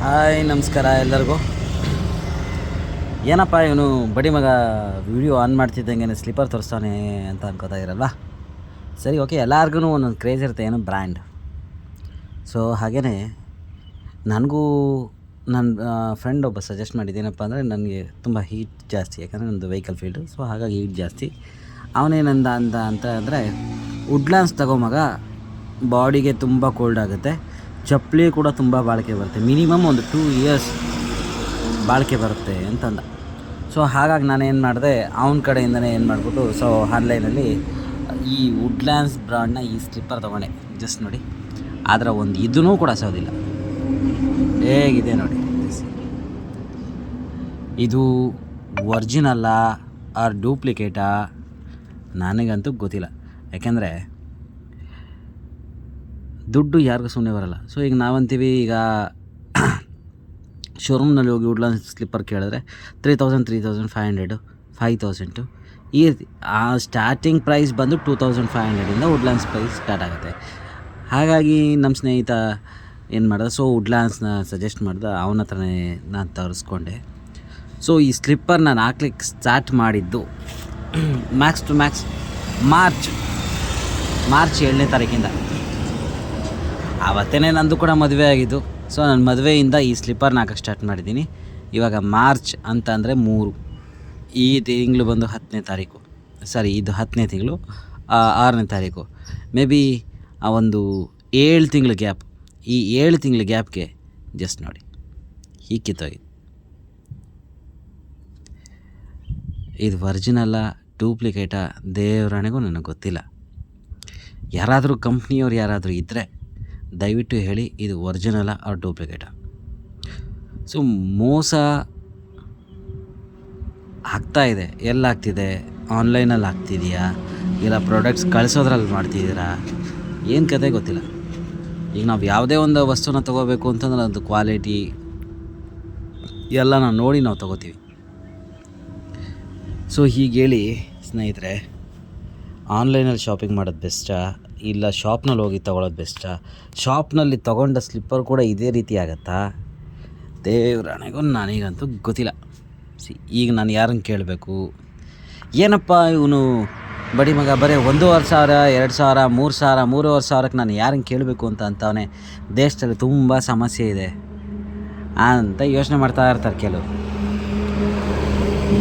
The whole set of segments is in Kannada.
ಹಾಯ್ ನಮಸ್ಕಾರ ಎಲ್ಲರಿಗೂ. ಏನಪ್ಪ ಇವನು ಬಡಿ ಮಗ ವಿಡಿಯೋ ಆನ್ ಮಾಡ್ತಿದ್ದಂಗೆ ಸ್ಲಿಪ್ಪರ್ ತೋರಿಸ್ತಾನೆ ಅಂತ ಅನ್ಕೋತಾ ಇರಲ್ಲ. ಸರಿ, ಓಕೆ, ಎಲ್ಲರಿಗೂ ಒಂದೊಂದು ಕ್ರೇಜ್ ಇರುತ್ತೆ, ಏನೋ ಬ್ರ್ಯಾಂಡ್. ಸೊ ಹಾಗೆಯೇ ನನಗೂ ನನ್ನ ಫ್ರೆಂಡ್ ಒಬ್ಬ ಸಜೆಸ್ಟ್ ಮಾಡಿದ್ದೇನಪ್ಪ ಅಂದರೆ, ನನಗೆ ತುಂಬ ಹೀಟ್ ಜಾಸ್ತಿ, ಯಾಕಂದರೆ ನನ್ನದು ವೆಹಿಕಲ್ ಫೀಲ್ಡು. ಸೊ ಹಾಗಾಗಿ ಹೀಟ್ ಜಾಸ್ತಿ. ಅವನೇನಂದ ಅಂತ ಅಂದರೆ, ವುಡ್ಲ್ಯಾಂಡ್ಸ್ ತಗೋ ಮಗ, ಬಾಡಿಗೆ ತುಂಬ ಕೋಲ್ಡ್ ಆಗುತ್ತೆ, ಚಪ್ಪಲಿ ಕೂಡ ತುಂಬ ಬಾಳಿಕೆ ಬರುತ್ತೆ, ಮಿನಿಮಮ್ ಒಂದು 2 ಇಯರ್ಸ್ ಬಾಳಿಕೆ ಬರುತ್ತೆ ಅಂತಂದ. ಸೊ ಹಾಗಾಗಿ ನಾನೇನು ಮಾಡಿದೆ, ಅವನ ಕಡೆಯಿಂದನೇ ಏನು ಮಾಡಿಬಿಟ್ಟು, ಸೊ ಆನ್ಲೈನಲ್ಲಿ ಈ ವುಡ್ಲ್ಯಾಂಡ್ಸ್ ಬ್ರ್ಯಾಂಡ್ನ ಈ ಸ್ಲಿಪ್ಪರ್ ತೊಗೊಂಡೆ. ಜಸ್ಟ್ ನೋಡಿ, ಆದರೆ ಒಂದು ಇದೂ ಕೂಡ ಸೋದಿಲ್ಲ. ಹೇಗಿದೆ ನೋಡಿ, ಇದು ಒರ್ಜಿನಲ್ಲ ಆರ್ ಡೂಪ್ಲಿಕೇಟಾ ನನಗಂತೂ ಗೊತ್ತಿಲ್ಲ. ಯಾಕೆಂದರೆ ದುಡ್ಡು ಯಾರಿಗೂ ಸುಮ್ಮನೆ ಬರಲ್ಲ. ಸೊ ಈಗ ನಾವಂತೀವಿ, ಈಗ ಶೋರೂಮ್ನಲ್ಲಿ ಹೋಗಿ ವುಡ್ಲ್ಯಾಂಡ್ಸ್ ಸ್ಲಿಪ್ಪರ್ ಕೇಳಿದ್ರೆ 3,500 5,000 ಈ ರೀತಿ. ಆ ಸ್ಟಾರ್ಟಿಂಗ್ ಪ್ರೈಸ್ ಬಂದು 2,500ಇಂದ ವುಡ್ಲ್ಯಾಂಡ್ಸ್ ಪ್ರೈಸ್ ಸ್ಟಾರ್ಟ್ ಆಗುತ್ತೆ. ಹಾಗಾಗಿ ನಮ್ಮ ಸ್ನೇಹಿತ ಏನು ಮಾಡ್ದೆ, ಸೊ ವುಡ್ಲ್ಯಾಂಡ್ಸ್ನ ಸಜೆಸ್ಟ್ ಮಾಡ್ದೆ, ಅವನ ಹತ್ರನೇ ನಾನು ತರಿಸ್ಕೊಂಡೆ. ಸೊ ಈ ಸ್ಲಿಪ್ಪರ್ ನಾನು ಹಾಕ್ಲಿಕ್ಕೆ ಸ್ಟಾರ್ಟ್ ಮಾಡಿದ್ದು ಮ್ಯಾಕ್ಸ್ ಟು ಮ್ಯಾಕ್ಸ್ ಮಾರ್ಚ್ 7ನೇ ತಾರೀಕಿಂದ. ಆವತ್ತೇ ನಂದು ಕೂಡ ಮದುವೆ ಆಗಿದ್ದು. ಸೊ ನನ್ನ ಮದುವೆಯಿಂದ ಈ ಸ್ಲಿಪ್ಪರ್ನ ಹಾಕೋಕ್ಕೆ ಸ್ಟಾರ್ಟ್ ಮಾಡಿದ್ದೀನಿ. ಇವಾಗ ಮಾರ್ಚ್ ಅಂತ ಅಂದರೆ 3, ಈ ತಿಂಗಳು ಬಂದು 10ನೇ ತಾರೀಕು, ಸಾರಿ ಇದು 10ನೇ ತಿಂಗಳು 6ನೇ ತಾರೀಕು, ಮೇ ಬಿ ಒಂದು 7 ತಿಂಗಳ ಗ್ಯಾಪ್. ಈ 7 ತಿಂಗಳ ಗ್ಯಾಪ್ಗೆ ಜಸ್ಟ್ ನೋಡಿ, ಹೀಗೆ ಕಿತ್ತೋಗಿ. ಇದು ಒರಿಜಿನಲ್ಲ ಡೂಪ್ಲಿಕೇಟಾ ದೇವರಾಣೆಗೂ ನನಗೆ ಗೊತ್ತಿಲ್ಲ. ಯಾರಾದರೂ ಕಂಪ್ನಿಯವ್ರು ಯಾರಾದರೂ ಇದ್ದರೆ ದಯವಿಟ್ಟು ಹೇಳಿ, ಇದು ಒರಿಜಿನಲ್ಲ ಆರ್ ಡೂಪ್ಲಿಕೇಟಾ. ಸೊ ಮೋಸ ಆಗ್ತಾಯಿದೆ. ಎಲ್ಲಾಗ್ತಿದೆ? ಆನ್ಲೈನಲ್ಲಿ ಆಗ್ತಿದೆಯಾ, ಇಲ್ಲ ಪ್ರಾಡಕ್ಟ್ಸ್ ಕಳಿಸೋದ್ರಲ್ಲಿ ಮಾಡ್ತಿದ್ದೀರಾ, ಏನು ಕತೆ ಗೊತ್ತಿಲ್ಲ. ಈಗ ನಾವು ಯಾವುದೇ ಒಂದು ವಸ್ತುನ ತೊಗೋಬೇಕು ಅಂತಂದ್ರೆ ಅದು ಕ್ವಾಲಿಟಿ ಎಲ್ಲ ನಾವು ನೋಡಿ ನಾವು ತೊಗೋತೀವಿ. ಸೊ ಹೀಗೆ ಹೇಳಿ ಸ್ನೇಹಿತರೆ, ಆನ್ಲೈನಲ್ಲಿ ಶಾಪಿಂಗ್ ಮಾಡೋದು ಬೆಸ್ಟಾ, ಇಲ್ಲ ಶಾಪ್ನಲ್ಲಿ ಹೋಗಿ ತೊಗೊಳೋದು ಬೆಸ್ಟಾ? ಶಾಪ್ನಲ್ಲಿ ತೊಗೊಂಡ ಸ್ಲಿಪ್ಪರ್ ಕೂಡ ಇದೇ ರೀತಿ ಆಗುತ್ತಾ? ದೇವರಾಣೆಗೂ ನನಗಂತೂ ಗೊತ್ತಿಲ್ಲ. ಈಗ ನಾನು ಯಾರನ್ನು ಕೇಳಬೇಕು? ಏನಪ್ಪ ಇವನು ಬಡಿ ಮಗ ಬರೀ 1,500 2,000 3,000 3,500ಕ್ಕೆ ನಾನು ಯಾರನ್ನು ಕೇಳಬೇಕು ಅಂತವನೇ. ದೇಶದಲ್ಲಿ ತುಂಬ ಸಮಸ್ಯೆ ಇದೆ ಅಂತ ಯೋಚನೆ ಮಾಡ್ತಾ ಇರ್ತಾರೆ ಕೆಲವರು.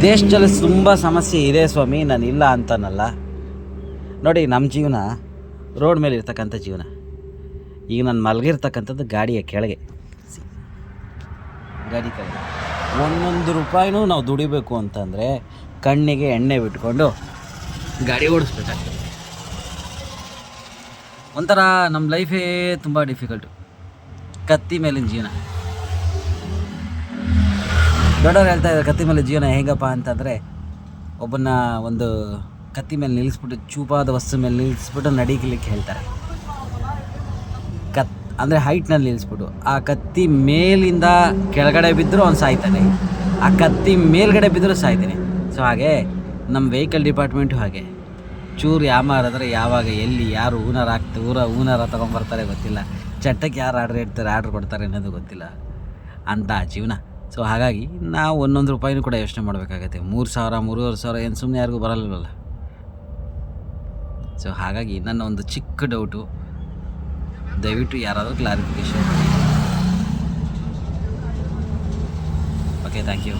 ದೇಶದಲ್ಲಿ ತುಂಬ ಸಮಸ್ಯೆ ಇದೆ ಸ್ವಾಮಿ, ನಾನು ಇಲ್ಲ ಅಂತನಲ್ಲ. ನೋಡಿ, ನಮ್ಮ ಜೀವನ ರೋಡ್ ಮೇಲೆ ಇರ್ತಕ್ಕಂಥ ಜೀವನ. ಈಗ ನಾನು ಮಲಗಿರ್ತಕ್ಕಂಥದ್ದು ಗಾಡಿಯ ಕೆಳಗೆ, ಗಾಡಿ ಕೆಳಗೆ. 1 ರೂಪಾಯಿನೂ ನಾವು ದುಡಿಬೇಕು ಅಂತಂದರೆ ಕಣ್ಣಿಗೆ ಎಣ್ಣೆ ಬಿಟ್ಕೊಂಡು ಗಾಡಿ ಓಡಿಸ್ಬೇಕಾಗ್ತದೆ. ಒಂಥರ ನಮ್ಮ ಲೈಫೇ ತುಂಬ ಡಿಫಿಕಲ್ಟು, ಕತ್ತಿ ಮೇಲಿನ ಜೀವನ. ದೊಡ್ಡವ್ರು ಹೇಳ್ತಾ ಇದ್ದಾರೆ, ಕತ್ತಿ ಮೇಲೆ ಜೀವನ ಹೇಗಪ್ಪ ಅಂತಂದರೆ, ಒಬ್ಬನ ಒಂದು ಕತ್ತಿ ಮೇಲೆ ನಿಲ್ಲಿಸ್ಬಿಟ್ಟು, ಚೂಪಾದ ವಸ್ತು ಮೇಲೆ ನಿಲ್ಲಿಸ್ಬಿಟ್ಟು ನಡೀಲಿಕ್ಕೆ ಹೇಳ್ತಾರೆ. ಅಂದರೆ ಹೈಟ್ನಲ್ಲಿ ನಿಲ್ಲಿಸ್ಬಿಟ್ಟು, ಆ ಕತ್ತಿ ಮೇಲಿಂದ ಕೆಳಗಡೆ ಬಿದ್ದರೂ ಅವ್ನು ಸಾಯ್ತಾನೆ, ಆ ಕತ್ತಿ ಮೇಲ್ಗಡೆ ಬಿದ್ದರೂ ಸಾಯ್ತಾನೆ. ಸೊ ಹಾಗೆ ನಮ್ಮ ವೆಹಿಕಲ್ ಡಿಪಾರ್ಟ್ಮೆಂಟು ಹಾಗೆ. ಚೂರು ಯಾಮಾರಾದರೆ ಯಾವಾಗ ಎಲ್ಲಿ ಯಾರು ಊನಾರ ತೊಗೊಂಬರ್ತಾರೆ ಗೊತ್ತಿಲ್ಲ, ಚಟ್ಟಕ್ಕೆ ಯಾರು ಆರ್ಡ್ರ್ ಕೊಡ್ತಾರೆ ಅನ್ನೋದು ಗೊತ್ತಿಲ್ಲ ಅಂತ ಜೀವನ. ಸೊ ಹಾಗಾಗಿ ನಾವು 1 ರೂಪಾಯಿನೂ ಕೂಡ ಯೋಚನೆ ಮಾಡಬೇಕಾಗತ್ತೆ. 3,000 3,500 ಏನು ಸುಮ್ಮನೆ ಯಾರಿಗೂ ಬರಲ್ವಲ್ಲ. ಸೊ ಹಾಗಾಗಿ ನನ್ನ ಒಂದು ಚಿಕ್ಕ ಡೌಟು, ದಯವಿಟ್ಟು ಯಾರಾದರೂ ಕ್ಲಾರಿಫಿಕೇಷನ್ ಮಾಡಿ. Okay, thank you.